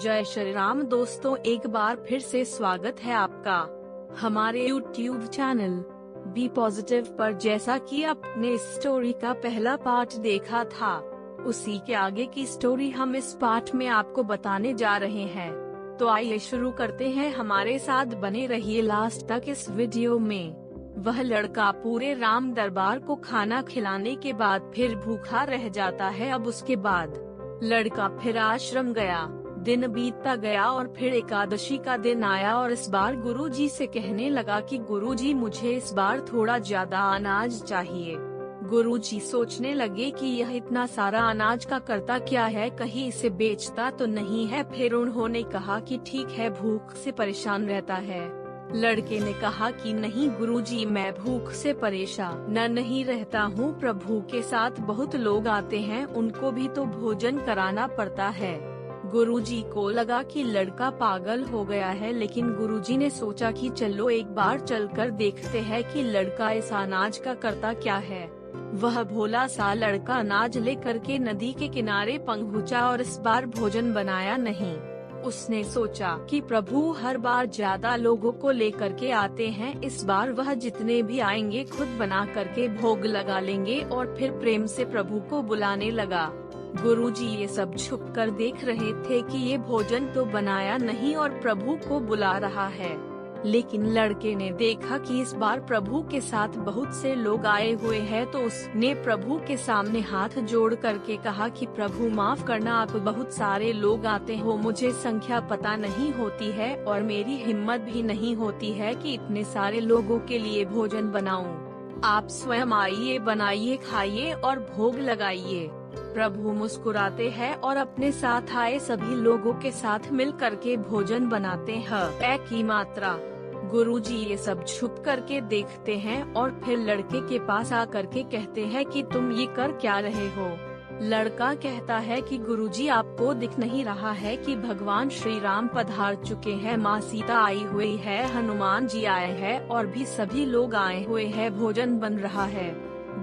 जय श्री राम दोस्तों, एक बार फिर से स्वागत है आपका हमारे YouTube चैनल बी पॉजिटिव पर। जैसा कि आपने इस स्टोरी का पहला पार्ट देखा था, उसी के आगे की स्टोरी हम इस पार्ट में आपको बताने जा रहे हैं। तो आइए शुरू करते हैं, हमारे साथ बने रहिए लास्ट तक इस वीडियो में। वह लड़का पूरे राम दरबार को खाना खिलाने के बाद फिर भूखा रह जाता है। अब उसके बाद लड़का फिर आश्रम गया। दिन बीतता गया और फिर एकादशी का दिन आया और इस बार गुरुजी से कहने लगा कि गुरुजी, मुझे इस बार थोड़ा ज्यादा अनाज चाहिए। गुरुजी सोचने लगे कि यह इतना सारा अनाज का करता क्या है, कहीं इसे बेचता तो नहीं है। फिर उन्होंने कहा कि ठीक है, भूख से परेशान रहता है। लड़के ने कहा कि नहीं गुरुजी, मैं भूख से परेशान नहीं रहता हूँ। प्रभु के साथ बहुत लोग आते हैं, उनको भी तो भोजन कराना पड़ता है। गुरुजी को लगा कि लड़का पागल हो गया है, लेकिन गुरुजी ने सोचा कि चलो एक बार चलकर देखते हैं कि लड़का इस अनाज का करता क्या है। वह भोला सा लड़का अनाज लेकर के नदी के किनारे पहुंचा और इस बार भोजन बनाया नहीं। उसने सोचा कि प्रभु हर बार ज्यादा लोगों को लेकर के आते हैं, इस बार वह जितने भी आएंगे खुद बना करके भोग लगा लेंगे। और फिर प्रेम से प्रभु को बुलाने लगा। गुरुजी ये सब छुप कर देख रहे थे कि ये भोजन तो बनाया नहीं और प्रभु को बुला रहा है। लेकिन लड़के ने देखा कि इस बार प्रभु के साथ बहुत से लोग आए हुए हैं, तो उसने प्रभु के सामने हाथ जोड़ करके कहा कि प्रभु माफ करना, आप बहुत सारे लोग आते हो, मुझे संख्या पता नहीं होती है और मेरी हिम्मत भी नहीं होती है कि इतने सारे लोगों के लिए भोजन बनाऊं। आप स्वयं आइए, बनाइए, खाइए और भोग लगाइए। प्रभु मुस्कुराते हैं और अपने साथ आए सभी लोगों के साथ मिल करके भोजन बनाते हैं एक ही मात्रा। गुरुजी ये सब छुप करके देखते हैं और फिर लड़के के पास आकर के कहते हैं कि तुम ये कर क्या रहे हो। लड़का कहता है कि गुरुजी, आपको दिख नहीं रहा है कि भगवान श्री राम पधार चुके हैं, माँ सीता आई हुई है, हनुमान जी आए हैं और भी सभी लोग आए हुए हैं, भोजन बन रहा है।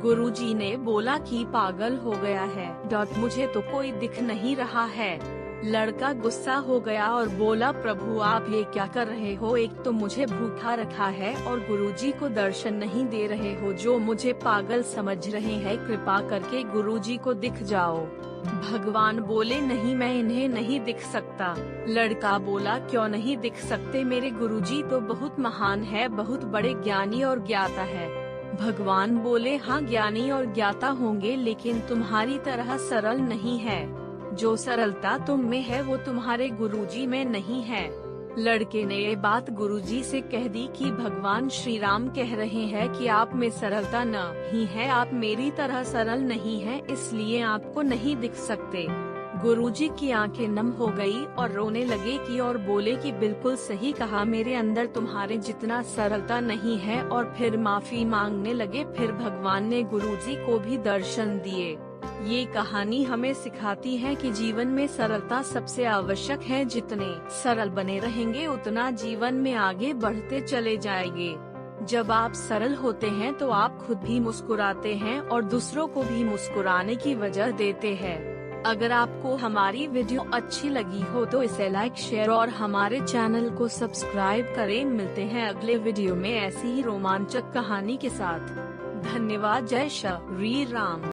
गुरुजी ने बोला कि पागल हो गया है, मुझे तो कोई दिख नहीं रहा है। लड़का गुस्सा हो गया और बोला, प्रभु आप ये क्या कर रहे हो, एक तो मुझे भूखा रखा है और गुरुजी को दर्शन नहीं दे रहे हो, जो मुझे पागल समझ रहे हैं, कृपा करके गुरुजी को दिख जाओ। भगवान बोले, नहीं मैं इन्हें नहीं दिख सकता। लड़का बोला, क्यों नहीं दिख सकते, मेरे गुरुजी तो बहुत महान है, बहुत बड़े ज्ञानी और ज्ञाता है। भगवान बोले, हाँ ज्ञानी और ज्ञाता होंगे, लेकिन तुम्हारी तरह सरल नहीं है। जो सरलता तुम में है वो तुम्हारे गुरुजी में नहीं है। लड़के ने ये बात गुरुजी से कह दी कि भगवान श्री राम कह रहे हैं कि आप में सरलता नहीं है, आप मेरी तरह सरल नहीं है, इसलिए आपको नहीं दिख सकते। गुरुजी की आंखें नम हो गई और रोने लगे कि और बोले कि बिल्कुल सही कहा, मेरे अंदर तुम्हारे जितना सरलता नहीं है। और फिर माफी मांगने लगे। फिर भगवान ने गुरुजी को भी दर्शन दिए। ये कहानी हमें सिखाती है कि जीवन में सरलता सबसे आवश्यक है, जितने सरल बने रहेंगे उतना जीवन में आगे बढ़ते चले जाएंगे। जब आप सरल होते हैं तो आप खुद भी मुस्कुराते हैं और दूसरों को भी मुस्कुराने की वजह देते हैं। अगर आपको हमारी वीडियो अच्छी लगी हो तो इसे लाइक, शेयर और हमारे चैनल को सब्सक्राइब करें। मिलते हैं अगले वीडियो में ऐसी ही रोमांचक कहानी के साथ। धन्यवाद। जय श्री राम।